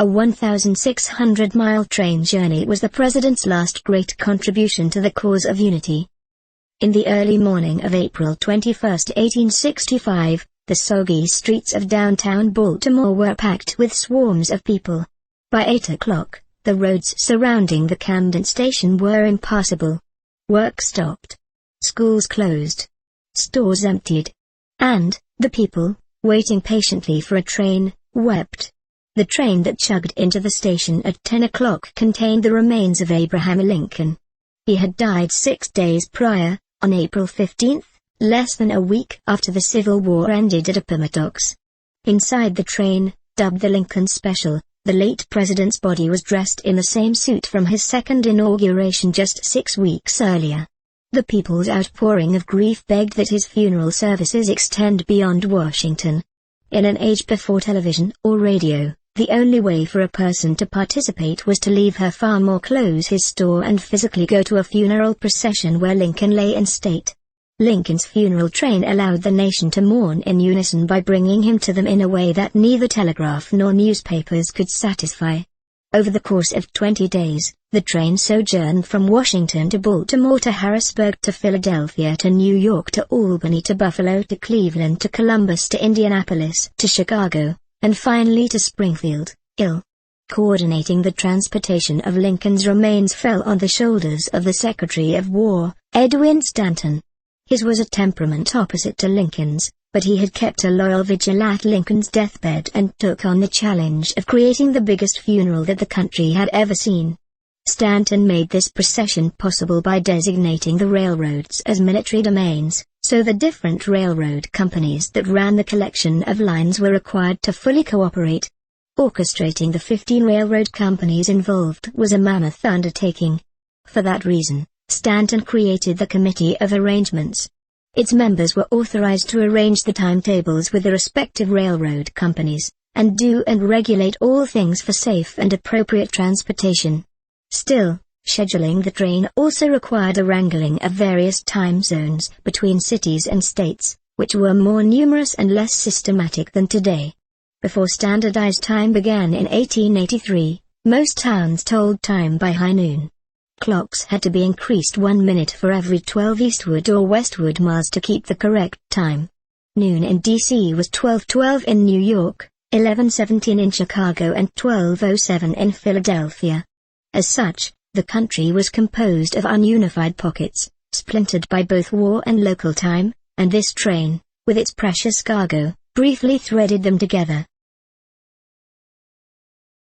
A 1,600-mile train journey was the president's last great contribution to the cause of unity. In the early morning of April 21, 1865, the soggy streets of downtown Baltimore were packed with swarms of people. By 8 o'clock, the roads surrounding the Camden station were impassable. Work stopped. Schools closed. Stores emptied. And, the people, waiting patiently for a train, wept. The train that chugged into the station at 10 o'clock contained the remains of Abraham Lincoln. He had died 6 days prior, on April 15, less than a week after the Civil War ended at Appomattox. Inside the train, dubbed the Lincoln Special, the late president's body was dressed in the same suit from his second inauguration just 6 weeks earlier. The people's outpouring of grief begged that his funeral services extend beyond Washington. In an age before television or radio, the only way for a person to participate was to leave her farm or close his store and physically go to a funeral procession where Lincoln lay in state. Lincoln's funeral train allowed the nation to mourn in unison by bringing him to them in a way that neither telegraph nor newspapers could satisfy. Over the course of 20 days, the train sojourned from Washington to Baltimore to Harrisburg to Philadelphia to New York to Albany to Buffalo to Cleveland to Columbus to Indianapolis to Chicago, and finally to Springfield, Ill. Coordinating the transportation of Lincoln's remains fell on the shoulders of the Secretary of War, Edwin Stanton. His was a temperament opposite to Lincoln's, but he had kept a loyal vigil at Lincoln's deathbed and took on the challenge of creating the biggest funeral that the country had ever seen. Stanton made this procession possible by designating the railroads as military domains, so the different railroad companies that ran the collection of lines were required to fully cooperate. Orchestrating the 15 railroad companies involved was a mammoth undertaking. For that reason, Stanton created the Committee of Arrangements. Its members were authorized to arrange the timetables with the respective railroad companies, and do and regulate all things for safe and appropriate transportation. Still, scheduling the train also required a wrangling of various time zones between cities and states, which were more numerous and less systematic than today. Before standardized time began in 1883, most towns told time by high noon. Clocks had to be increased 1 minute for every 12 eastward or westward miles to keep the correct time. Noon in D.C. was 12:12 in New York, 11:17 in Chicago and 12:07 in Philadelphia. As such, the country was composed of ununified pockets, splintered by both war and local time, and this train, with its precious cargo, briefly threaded them together.